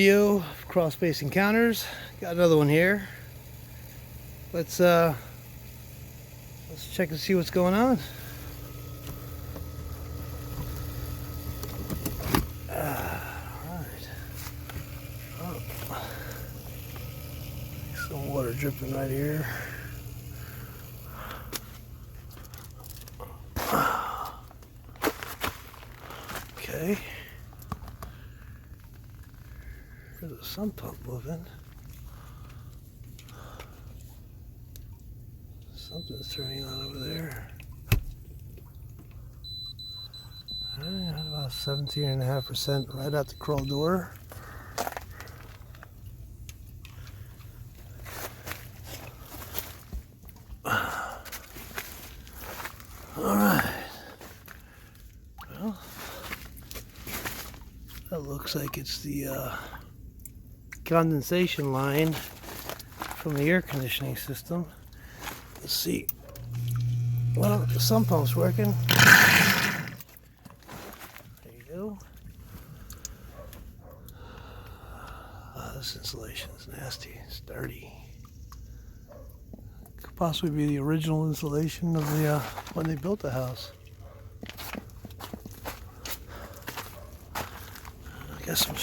video of crawl space encounters. Got another one here. Let's check and see what's going on. Alright. Oh. Some water dripping right here. Okay. There's a sump pump moving. Something's turning on over there. Alright, about 17.5% right out the crawl door. Alright. Well, that looks like it's the condensation line from the air conditioning system. Let's see. Well, the sump pump's working. There you go. Oh, this insulation is nasty. It's dirty. Could possibly be the original insulation of the when they built the house. I guess some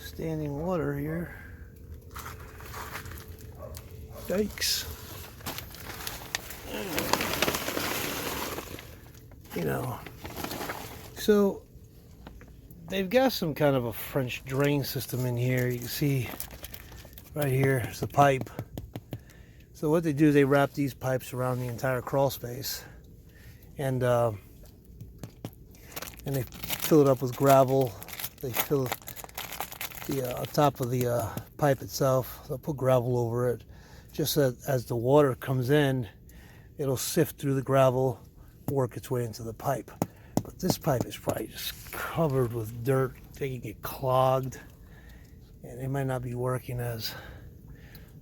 standing water here. Yikes. You know, so they've got some kind of a French drain system in here. You can see right here is the pipe. So what they do is they wrap these pipes around the entire crawl space, and they fill it up with gravel. They fill the on top of the pipe itself. They'll put gravel over it, just so that as the water comes in, it'll sift through the gravel, work its way into the pipe. But this pipe is probably just covered with dirt. They can get clogged, and they might not be working as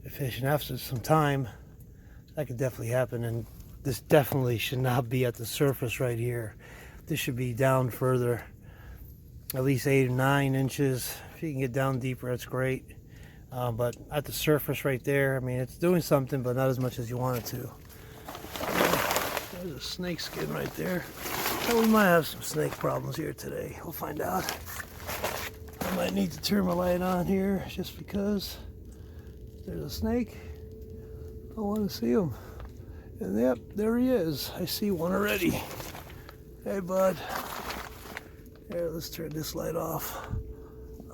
efficient. After some time, that could definitely happen, and this definitely should not be at the surface right here. This should be down further, at least 8 or 9 inches. If you can get down deeper, that's great. But at the surface right there, I mean, it's doing something, but not as much as you want it to. There's a snake skin right there. So we might have some snake problems here today. We'll find out. I might need to turn my light on here just because there's a snake. I want to see him. And yep, there he is. I see one already. Hey, bud. Here, let's turn this light off.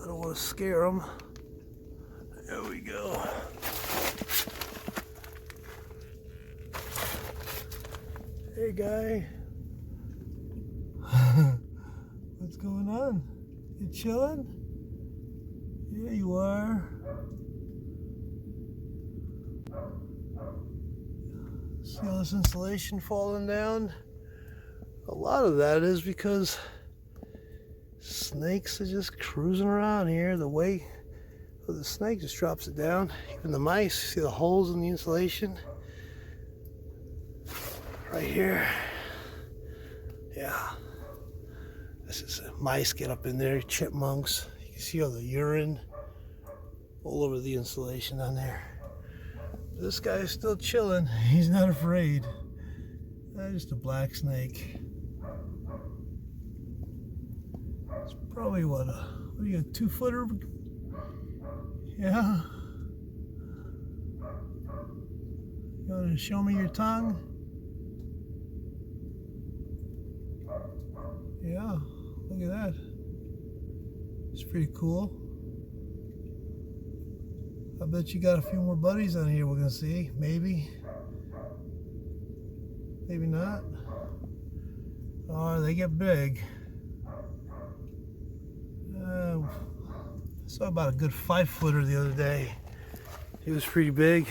I don't want to scare him. There we go. Hey, guy. What's going on? You chilling? Yeah, you are. See all this insulation falling down? A lot of that is because snakes are just cruising around here. The weight of the snake just drops it down. Even the mice, see the holes in the insulation? Right here. Yeah. This is mice get up in there, chipmunks. You can see all the urine all over the insulation on there. This guy is still chilling. He's not afraid. Just a black snake. It's probably what are you, a 2-footer? Yeah. You want to show me your tongue? Yeah, look at that. It's pretty cool. I bet you got a few more buddies on here we're gonna see. Maybe. Maybe not. Oh, they get big. I saw about a good 5-footer the other day. He was pretty big.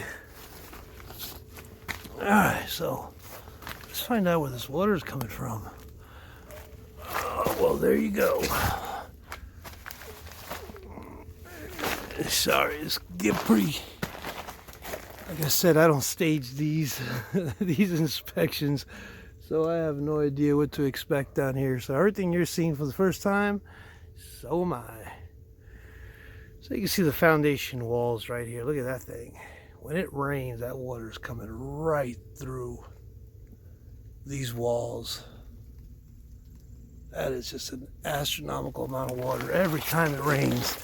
Alright, so let's find out where this water is coming from. Oh, well, there you go. Sorry, it's get pretty. Like I said, I don't stage these these inspections, so I have no idea what to expect down here. So everything you're seeing for the first time, so am I. So you can see the foundation walls right here. Look at that thing. When it rains, that water is coming right through these walls. That is just an astronomical amount of water every time it rains.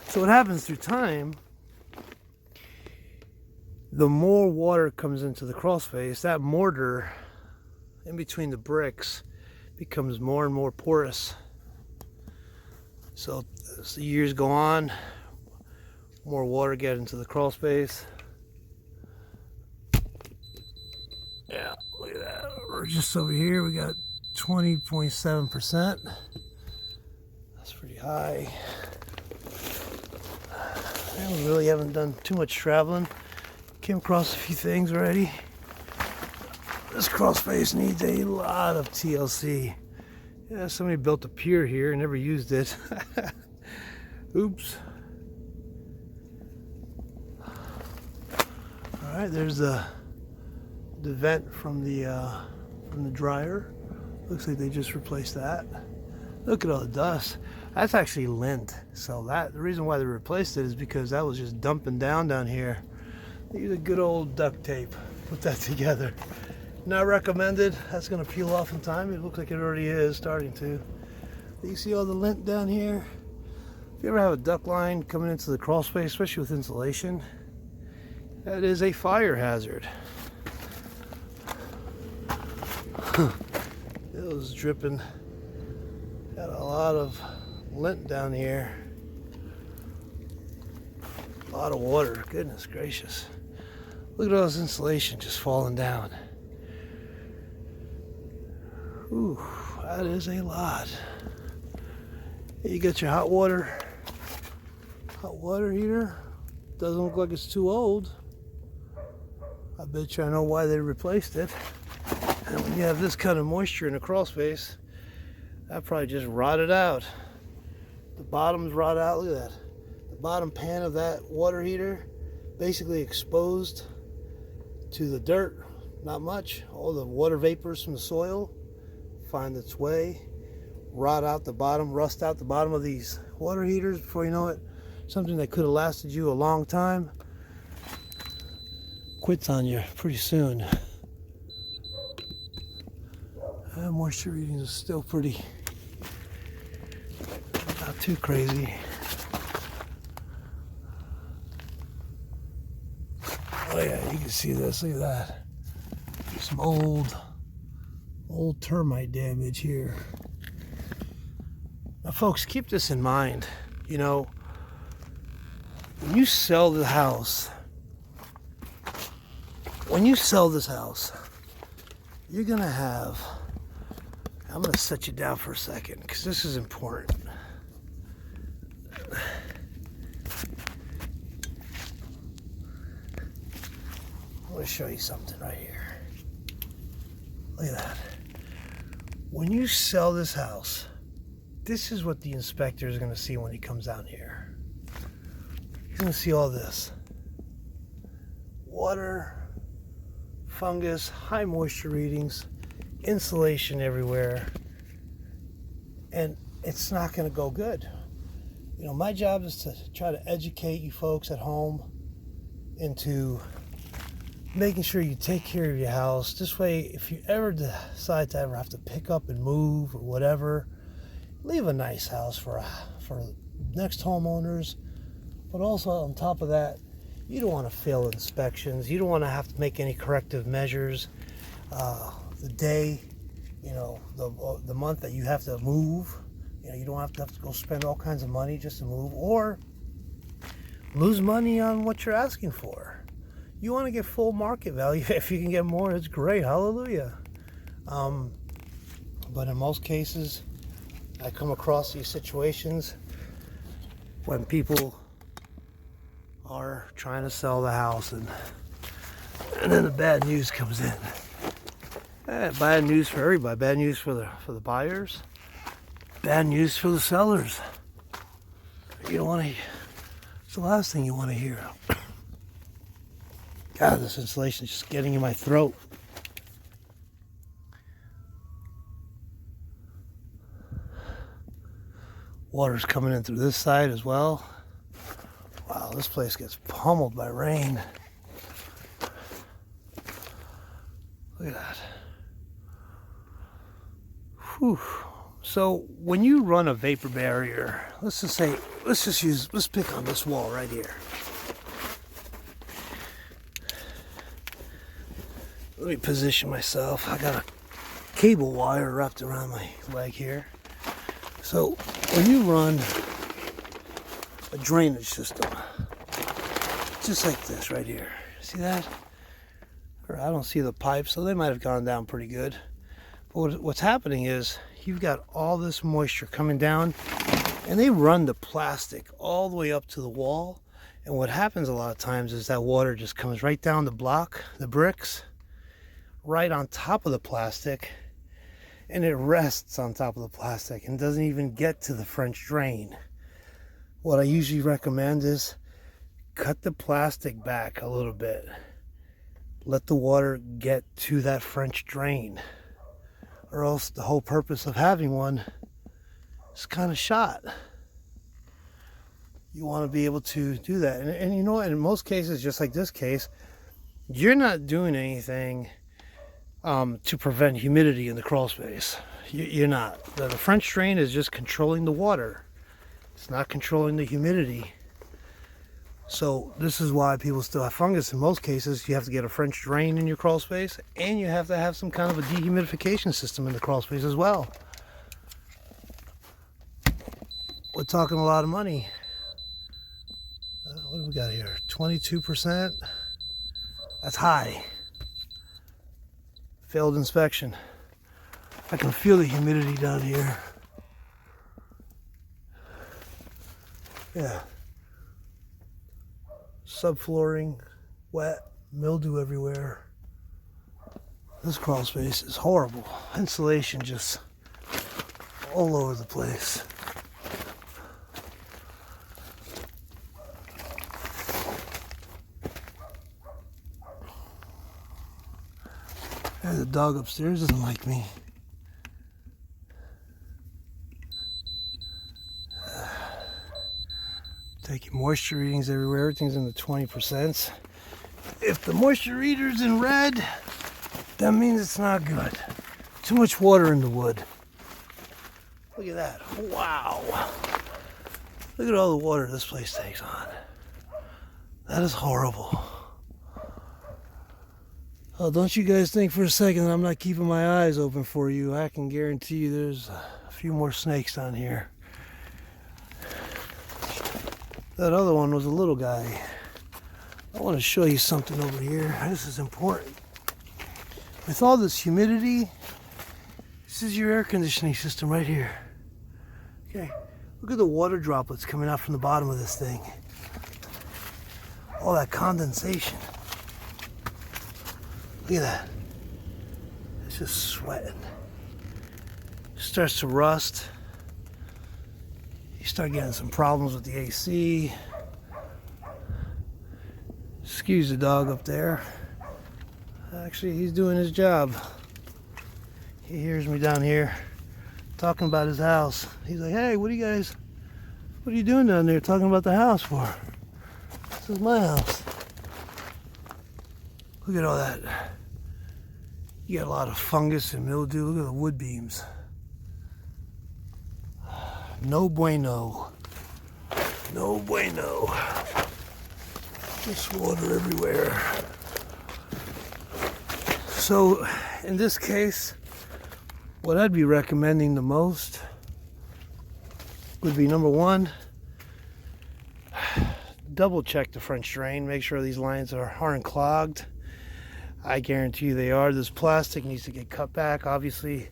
So what happens through time, the more water comes into the crawl space, that mortar in between the bricks becomes more and more porous. So as the years go on, more water get into the crawl space. Yeah, look at that. We're just over here, we got 20.7%. That's pretty high. And we really haven't done too much traveling. Came across a few things already. This crawl space needs a lot of TLC. Yeah, somebody built a pier here and never used it. Oops. All right, there's the vent from the dryer. Looks like they just replaced that. Look at all the dust. That's actually lint. So the reason why they replaced it is because that was just dumping down here. They use a good old duct tape. Put that together. Not recommended. That's going to peel off in time. It looks like it already is starting to. You see all the lint down here? If you ever have a duct line coming into the crawl space, especially with insulation, that is a fire hazard. It was dripping. Got a lot of lint down here. A lot of water. Goodness gracious. Look at all this insulation just falling down. Ooh, that is a lot. You got your hot water heater. Doesn't look like it's too old. I bet you I know why they replaced it. And when you have this kind of moisture in the crawl space, that probably just rotted out. The bottom's rotted out. Look at that. The bottom pan of that water heater basically exposed to the dirt. Not much. All the water vapors from the soil find its way, rot out the bottom, rust out the bottom of these water heaters. Before you know it, something that could have lasted you a long time quits on you pretty soon. Moisture readings are still pretty, not too crazy. Oh yeah, you can see this. Look at that. Some old termite damage here. Now folks, keep this in mind. You know, when you sell the house, you're gonna have, I'm gonna set you down for a second because this is important. I want to show you something right here. Look at that. When you sell this house, this is what the inspector is going to see when he comes down here. He's going to see all this. Water, fungus, high moisture readings, insulation everywhere. And it's not going to go good. You know, my job is to try to educate you folks at home into making sure you take care of your house. This way, if you ever decide to ever have to pick up and move or whatever, leave a nice house for next homeowners. But also on top of that, you don't want to fail inspections. You don't want to have to make any corrective measures. The day, you know, the month that you have to move, you know, you don't have to go spend all kinds of money just to move, or lose money on what you're asking for. You want to get full market value. If you can get more, it's great. Hallelujah. But in most cases, I come across these situations when people are trying to sell the house, and then the bad news comes in. Bad news for everybody. Bad news for the buyers. Bad news for the sellers. You don't want to. It's the last thing you want to hear. God, this insulation is just getting in my throat. Water's coming in through this side as well. this place gets pummeled by rain. Look at that. Whew. So when you run a vapor barrier, let's pick on this wall right here. Let me position myself. I got a cable wire wrapped around my leg here. So when you run a drainage system, just like this right here, see that? Or I don't see the pipes, so they might have gone down pretty good. But what's happening is you've got all this moisture coming down, and they run the plastic all the way up to the wall. And what happens a lot of times is that water just comes right down the block, the bricks, right on top of the plastic, and it rests on top of the plastic and doesn't even get to the French drain. What I usually recommend is cut the plastic back a little bit. Let the water get to that French drain, or else the whole purpose of having one is kind of shot. You want to be able to do that. And you know what, in most cases, just like this case, you're not doing anything to prevent humidity in the crawl space. You're not. The French drain is just controlling the water. It's not controlling the humidity. So this is why people still have fungus. In most cases, you have to get a French drain in your crawl space, and you have to have some kind of a dehumidification system in the crawl space as well. We're talking a lot of money. What do we got here? 22%? That's high. Failed inspection. I can feel the humidity down here. Yeah. Subflooring, wet, mildew everywhere. This crawl space is horrible. Insulation just all over the place. And the dog upstairs doesn't like me. Taking moisture readings everywhere. Everything's in the 20%. If the moisture reader's in red, that means it's not good. Too much water in the wood. Look at that. Wow. Look at all the water this place takes on. That is horrible. Oh, don't you guys think for a second that I'm not keeping my eyes open for you. I can guarantee you there's a few more snakes down here. That other one was a little guy. I want to show you something over here. This is important. With all this humidity, this is your air conditioning system right here. Okay, look at the water droplets coming out from the bottom of this thing. All that condensation. Look at that. It's just sweating. It starts to rust. You start getting some problems with the AC. Excuse the dog up there. Actually, he's doing his job. He hears me down here talking about his house. He's like, hey, what are you doing down there talking about the house for? This is my house. Look at all that. You got a lot of fungus and mildew. Look at the wood beams. No bueno. No bueno. Just water everywhere. So, in this case, what I'd be recommending the most would be, number one, double check the French drain. Make sure these lines aren't clogged. I guarantee you they are. This plastic needs to get cut back. Obviously,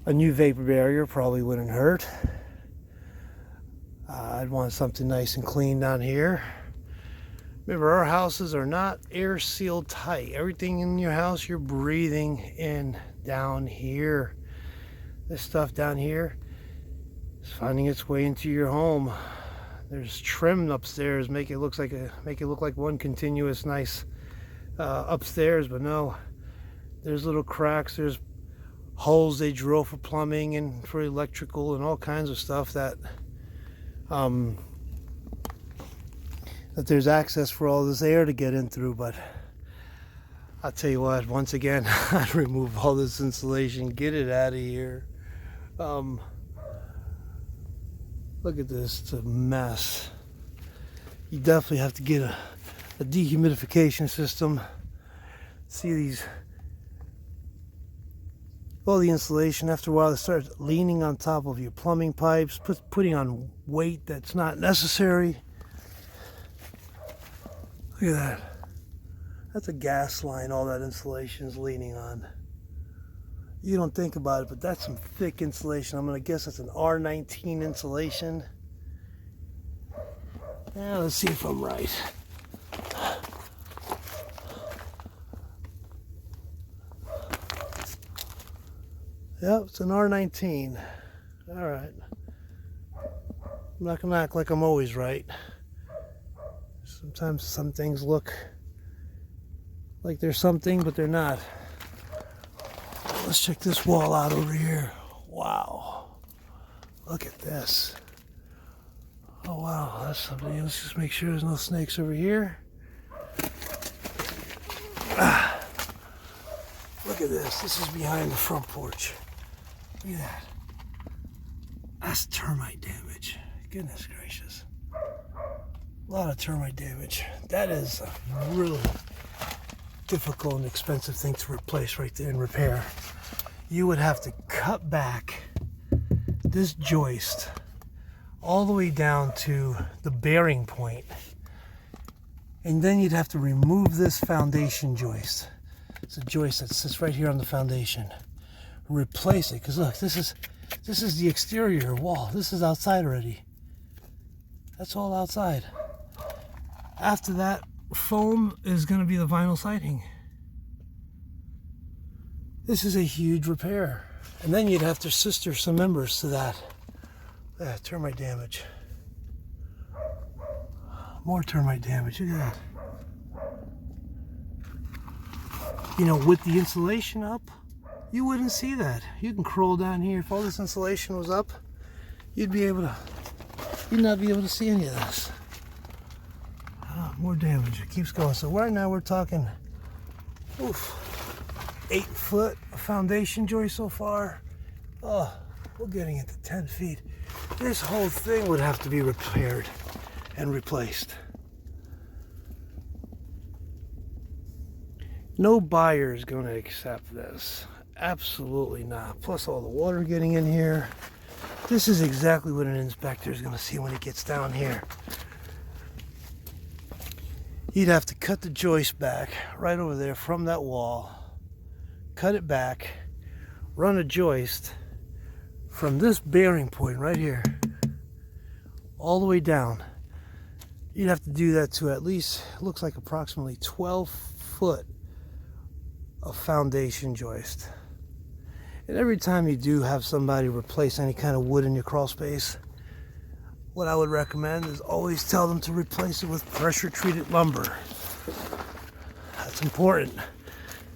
a new vapor barrier probably wouldn't hurt. I'd want something nice and clean down here. Remember, our houses are not air sealed tight. Everything in your house you're breathing in down here. This stuff down here is finding its way into your home. There's trim upstairs, make it look like one continuous nice upstairs, but no. There's little cracks. There's holes they drill for plumbing and for electrical and all kinds of stuff that that there's access for all this air to get in through. But I'll tell you what, once again, I'd remove all this insulation, get it out of here. Look at this, it's a mess. You definitely have to get a dehumidification system. See these, all the insulation, after a while it starts leaning on top of your plumbing pipes, putting on weight that's not necessary. Look at that. That's a gas line all that insulation is leaning on. You don't think about it, but that's some thick insulation. I'm gonna guess it's an R19 insulation. Now let's see if I'm right. Yep, it's an R19. All right. I'm not gonna act like I'm always right. Sometimes some things look like they're something, but they're not. Let's check this wall out over here. Wow. Look at this. Oh wow, that's something. Let's just make sure there's no snakes over here. Look at this. This is behind the front porch. Look at that. That's termite damage. Goodness gracious. A lot of termite damage. That is a really difficult and expensive thing to replace right there and repair. You would have to cut back this joist all the way down to the bearing point, and then you'd have to remove this foundation joist. It's a joist that sits right here on the foundation. Replace it, because look, this is the exterior wall. This is outside already. That's all outside. After that, foam is going to be the vinyl siding. This is a huge repair. And then you'd have to sister some members to that. Termite damage. More termite damage. Look at that. You know, with the insulation up, you wouldn't see that. You can crawl down here. If all this insulation was up, you'd not be able to see any of this. More damage. It keeps going. So right now we're talking 8 foot of foundation joist so far. Oh, we're getting into 10 feet. This whole thing would have to be repaired and replaced. No buyer is going to accept this. Absolutely not. Plus all the water getting in here. This is exactly what an inspector is going to see when he gets down here. You'd have to cut the joist back right over there from that wall. Cut it back. Run a joist from this bearing point right here all the way down. You'd have to do that to at least, it looks like approximately 12 foot of foundation joist. And every time you do have somebody replace any kind of wood in your crawl space, what I would recommend is always tell them to replace it with pressure treated lumber. That's important.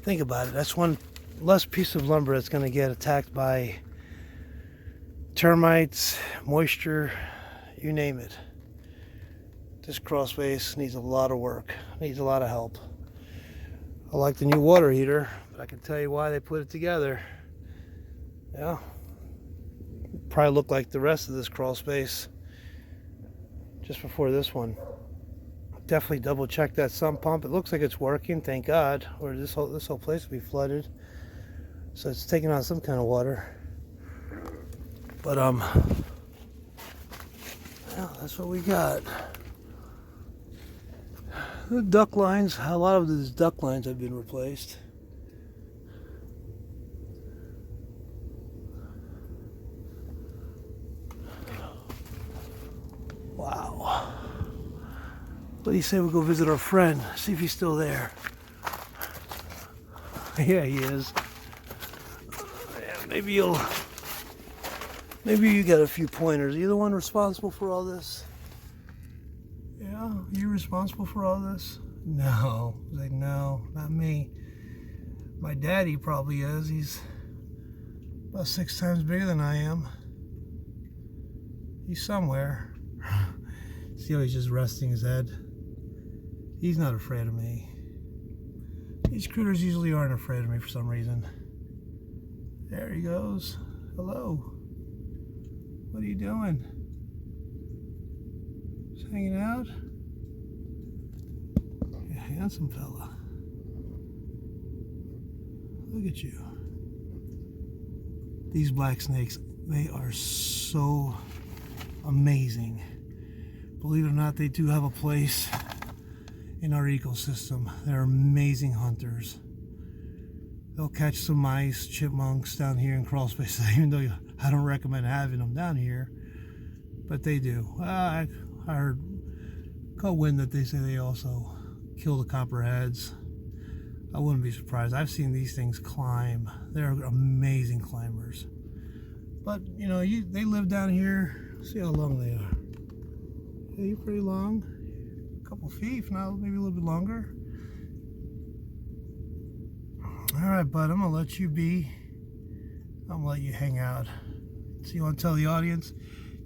Think about it. That's one less piece of lumber that's going to get attacked by termites, moisture, you name it. This crawl space needs a lot of work, needs a lot of help. I like the new water heater, but I can tell you why they put it together. Yeah, probably look like the rest of this crawl space just before this one. Definitely double check that sump pump. It looks like it's working, thank God, or this whole place will be flooded. So it's taking on some kind of water. But yeah, that's what we got. The duct lines, a lot of these duct lines have been replaced. Wow. What do you say we go visit our friend, see if he's still there? Yeah, he is. Yeah, maybe you got a few pointers. Are you the one responsible for all this? Yeah, you responsible for all this? No. I was like, no, not me. My daddy probably is. He's about 6 times bigger than I am. He's somewhere. See how he's just resting his head? He's not afraid of me. These critters usually aren't afraid of me for some reason. There he goes. Hello. What are you doing? Just hanging out? You're a handsome fella. Look at you. These black snakes, they are so amazing. Believe it or not, they do have a place in our ecosystem. They're amazing hunters. They'll catch some mice, chipmunks down here in crawl spaces, even though I don't recommend having them down here, but they do. I heard, caught wind that they say they also kill the copperheads. I wouldn't be surprised. I've seen these things climb. They're amazing climbers. But, you know, they live down here. See how long they are. Yeah, you're pretty long. A couple feet, if not maybe a little bit longer. All right, bud, I'm going to let you be. I'm going to let you hang out. So you want to tell the audience?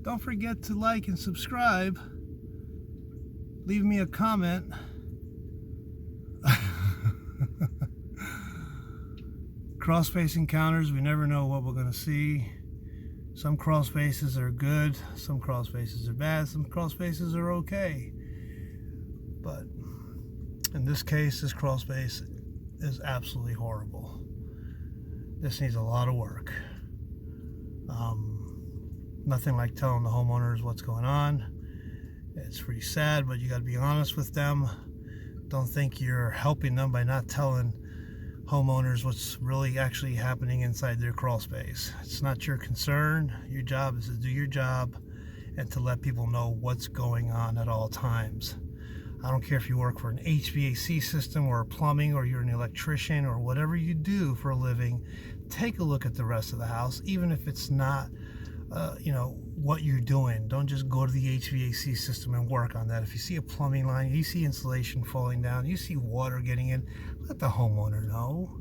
Don't forget to like and subscribe. Leave me a comment. Crawl space encounters, we never know what we're going to see. Some crawl spaces are good, some crawl spaces are bad, some crawl spaces are okay. But in this case, this crawl space is absolutely horrible. This needs a lot of work. Nothing like telling the homeowners what's going on. It's pretty sad, but you got to be honest with them. Don't think you're helping them by not telling homeowners what's really actually happening inside their crawl space. It's not your concern. Your job is to do your job and to let people know what's going on at all times. I don't care if you work for an HVAC system or plumbing, or you're an electrician, or whatever you do for a living. Take a look at the rest of the house, even if it's not you know, what you're doing. Don't just go to the HVAC system and work on that. If you see a plumbing line, you see insulation falling down, you see water getting in, let the homeowner know.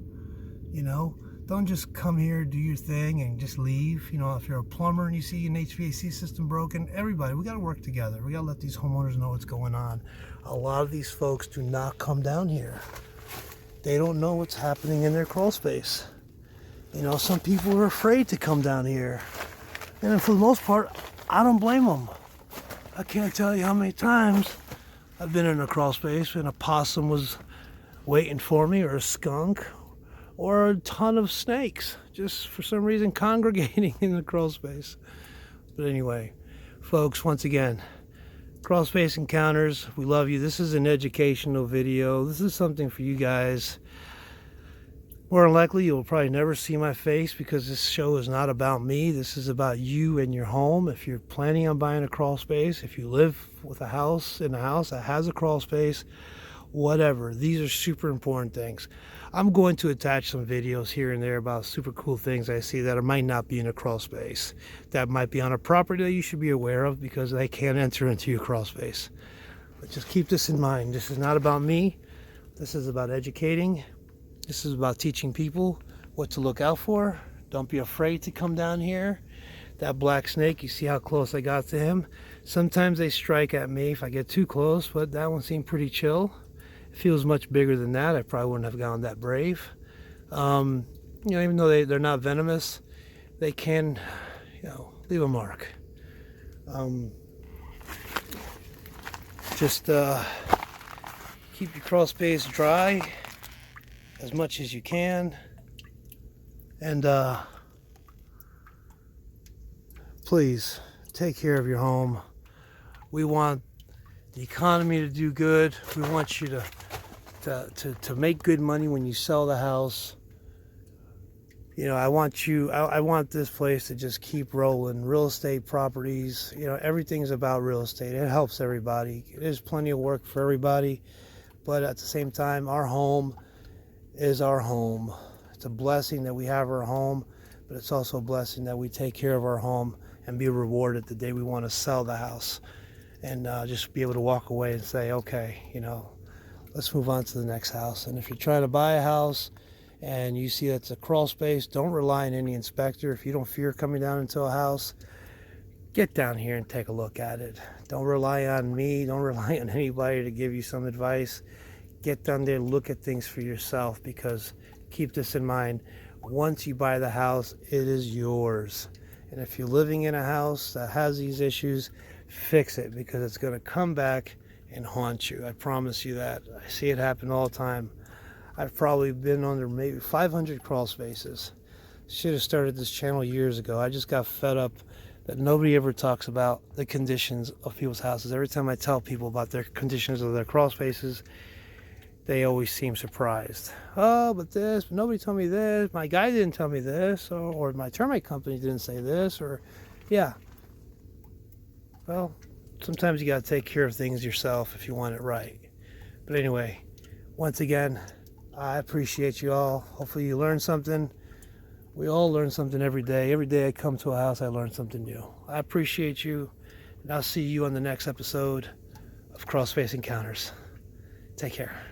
You know, don't just come here, do your thing, and just leave. You know, if you're a plumber and you see an HVAC system broken, everybody, we got to work together. We got to let these homeowners know what's going on. A lot of these folks do not come down here. They don't know what's happening in their crawl space. You know, some people are afraid to come down here. And for the most part, I don't blame them. I can't tell you how many times I've been in a crawl space and a possum was waiting for me, or a skunk, or a ton of snakes, just for some reason congregating in the crawl space. But anyway, folks, once again, Crawl Space Encounters, we love you. This is an educational video. This is something for you guys. More than likely, you'll probably never see my face, because this show is not about me. This is about you and your home. If you're planning on buying a crawl space, if you live with a house that has a crawl space, whatever. These are super important things. I'm going to attach some videos here and there about super cool things I see that might not be in a crawl space, that might be on a property that you should be aware of, because they can't enter into your crawl space. But just keep this in mind. This is not about me. This is about educating. This is about teaching people what to look out for. Don't be afraid to come down here. That black snake, you see how close I got to him? Sometimes they strike at me if I get too close, but that one seemed pretty chill. If he was much bigger than that, I probably wouldn't have gone that brave. You know, even though they're not venomous, they can, you know, leave a mark. Just keep your crawl space dry as much as you can, and please take care of your home. We want the economy to do good. We want you to make good money when you sell the house. You know, I want this place to just keep rolling. Real estate properties, you know, everything's about real estate. It helps everybody. There's plenty of work for everybody, but at the same time, our home is our home. It's a blessing that we have our home, but it's also a blessing that we take care of our home and be rewarded the day we want to sell the house, and just be able to walk away and say, okay, you know, let's move on to the next house. And if you're trying to buy a house and you see that's a crawl space, don't rely on any inspector. If you don't fear coming down into a house, get down here and take a look at it. Don't rely on me. Don't rely on anybody to give you some advice. Get down there, look at things for yourself, because keep this in mind. Once you buy the house, it is yours. And if you're living in a house that has these issues, fix it, because it's going to come back and haunt you. I promise you that. I see it happen all the time. I've probably been under maybe 500 crawl spaces. Should have started this channel years ago. I just got fed up that nobody ever talks about the conditions of people's houses. Every time I tell people about their conditions of their crawl spaces, they always seem surprised. Oh, but this, but nobody told me this, my guy didn't tell me this, or my termite company didn't say this, or, yeah. Well, sometimes you got to take care of things yourself if you want it right. But anyway, once again, I appreciate you all. Hopefully you learned something. We all learn something every day. Every day I come to a house, I learn something new. I appreciate you, and I'll see you on the next episode of Crawl Space Encounters. Take care.